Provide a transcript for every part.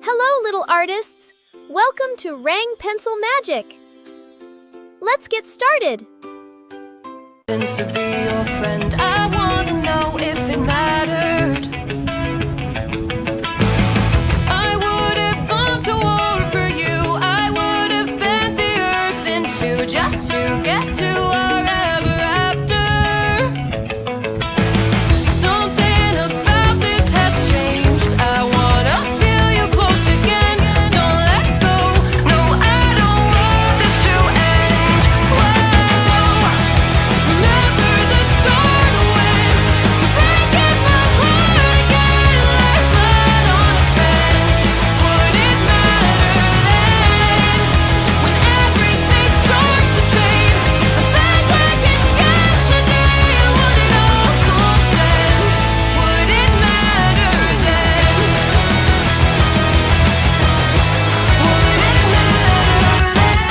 Hello, little artists! Welcome to Rang Pencil Magic! Let's get started! To be your friend, I wanna know if it mattered. I would have gone to war for you. I would have bent the earth in two just to get to our ever after. Something about this has changed. I wanna feel you close again. Don't let go. No, I don't want this to end. Whoa. Remember the start when you're breaking my heart again, like blood on a pen. Would it matter then when everything starts to fade? I'm back like it's yesterday. Would it all consent? Would it matter then? Would it matter then?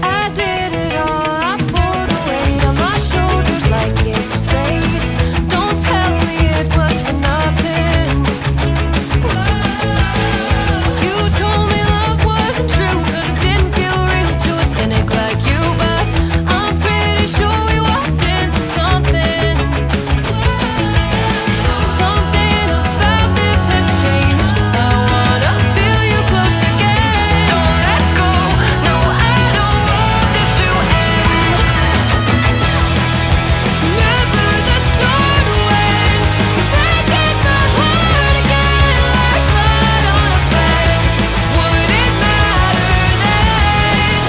I did it all. I pulled the weight on my shoulders like it was fate. Don't tell me it was for nothing. You told me love wasn't true 'cause it didn't feel real to a cynic like you. But I'm pretty sure we walked into something. Something about this has changed. I wanna feel you close again. Don't let go. No, I don't want this to end. Remember the start when you're breaking my heart again, like blood on a pen. Would it matter then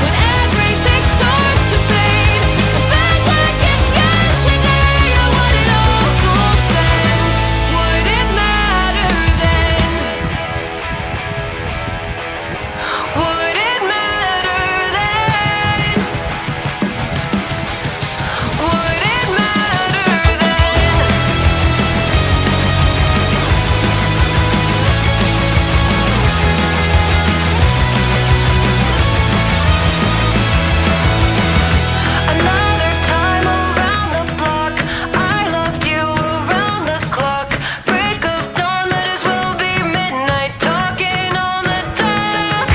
when everything starts to fade? I'm back like it's yesterday. Or would it all consent? Would it matter then? Would it matter then? Would it matter then? Another time around the block, I loved you around the clock. Break of dawn, might as well be midnight, talking on the dock.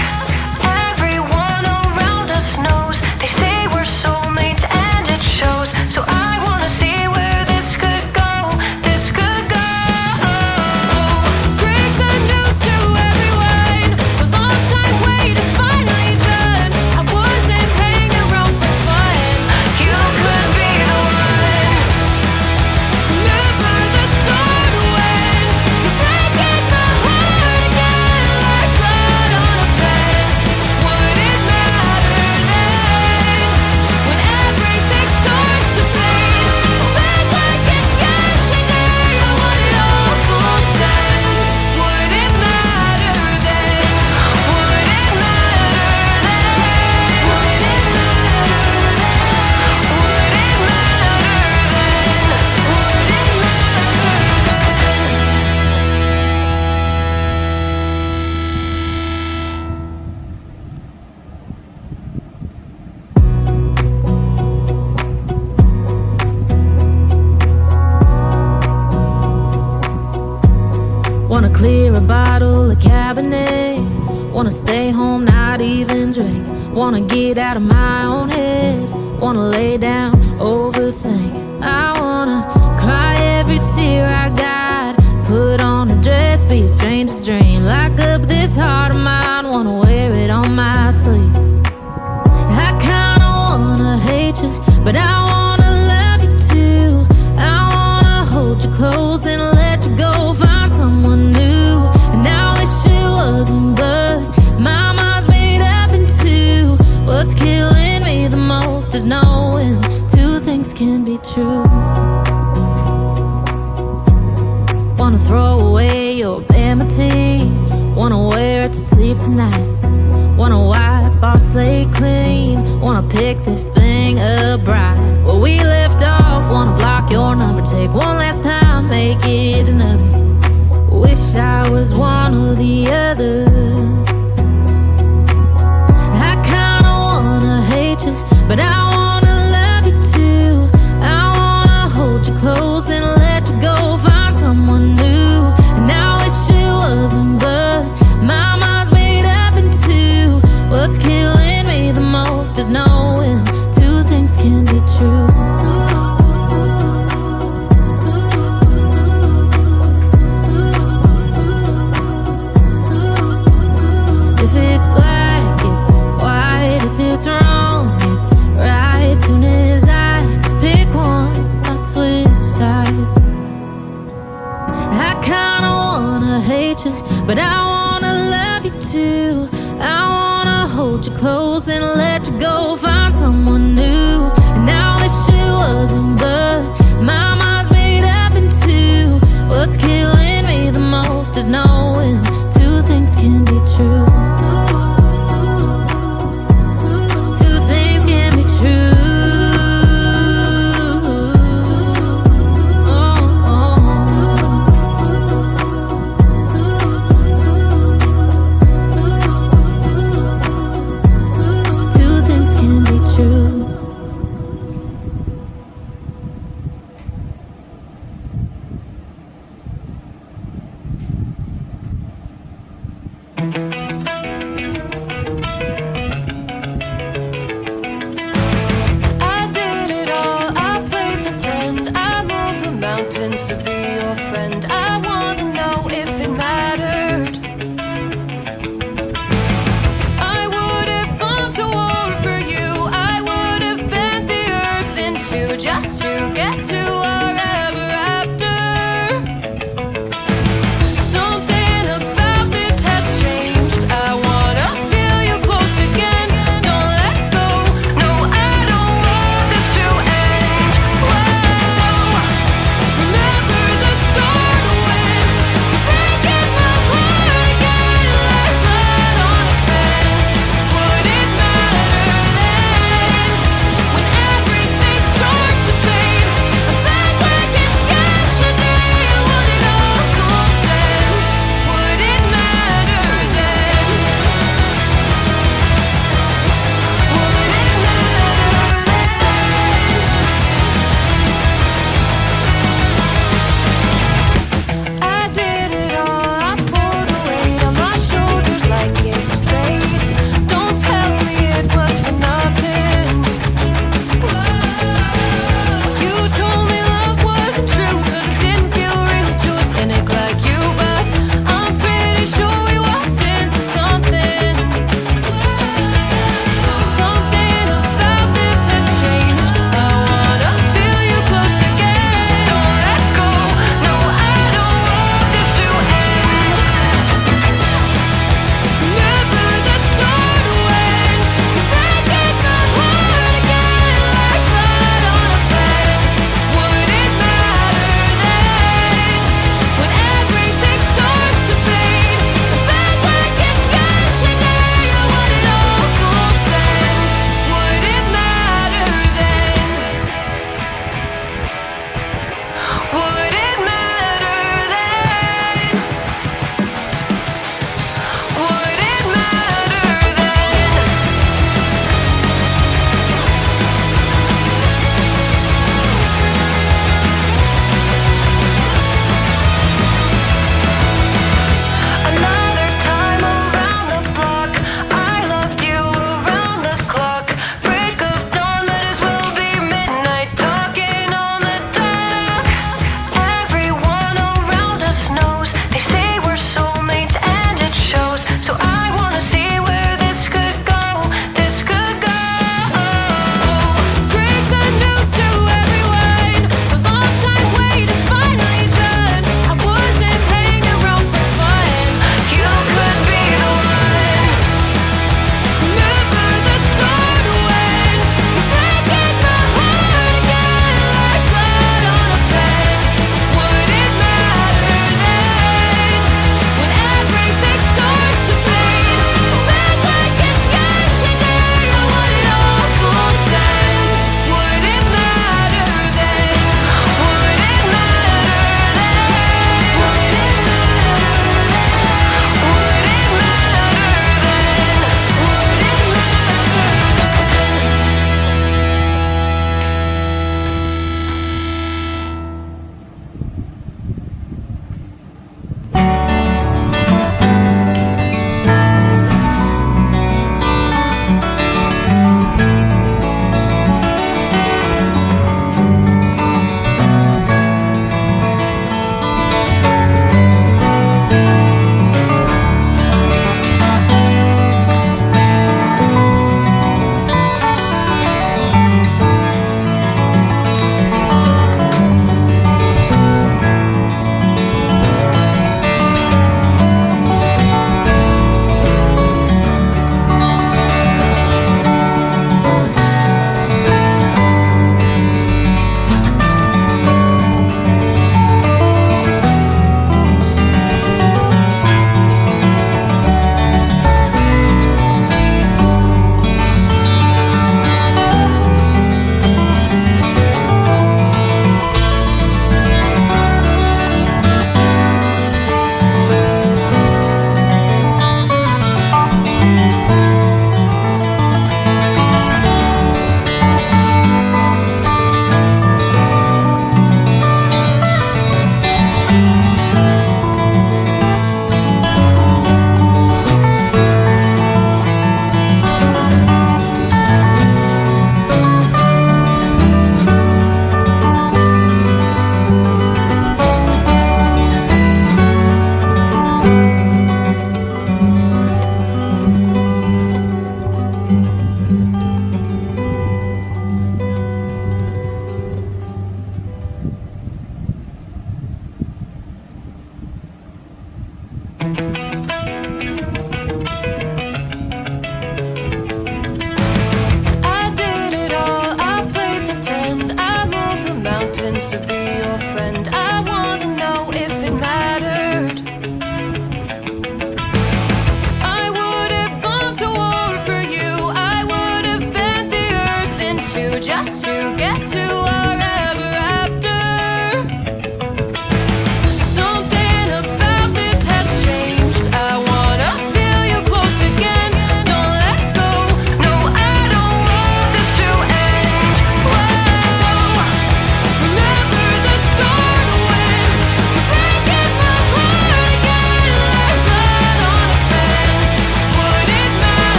Everyone around us knows, they say we're soulmates and it shows. So I wanna see where this could go, this could go. Break the news to everyone, the long time wait is finally done. I wasn't hanging around for fun, you could be the one. Remember the start when you're breaking my heart again, like blood on a pen. Would it matter then when everything starts to fade? I'm back like it's yesterday. Or would it all consent? Would it matter then? Would it matter then? Would it matter then? Would it Wanna clear a bottle of Cabernet. Wanna stay home, not even drink. Wanna get out of my own head. Wanna lay down, overthink. I wanna cry every tear I got. Put on a dress, be a stranger's dream. Lock up this heart of mine, wanna wear it on my sleeve. I kinda wanna hate you, but I wanna love you too. I wanna hold you close and let you go, find someone new. And I wish it wasn't, but my mind's made up in two. What's killing me the most is knowing two things can be true. Wanna throw away your vanity. Wanna wear it to sleep tonight. Wanna wipe our slate clean. Wanna pick this thing up right where we left off. Wanna block your number, take one last time, make it another. Wish I was one or the other. I kinda wanna hate you, but I wanna love you too. I wanna hold you close and let but I wanna love you too. I wanna hold you close and let you go, find someone new. And I wish it wasn't, but my mind's made up in two. What's killing me the most is knowing two things can be true. Two things can be true. Two things can be true. I did it all, I played pretend. I moved the mountains to be your friend. I wanna know if it mattered. I would have gone to war for you. I would have bent the earth in two just to get to our ever after. Something about this has changed. I wanna feel you close again. Don't let go. No, I don't want this to end. Whoa. Remember the start when you're breaking my heart again. Like blood on a pen. Would it matter then? When everything starts to fade, I bet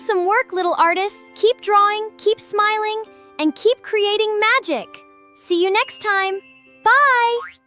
Awesome work, little artists. Keep drawing, keep smiling, and keep creating magic. See you next time. Bye!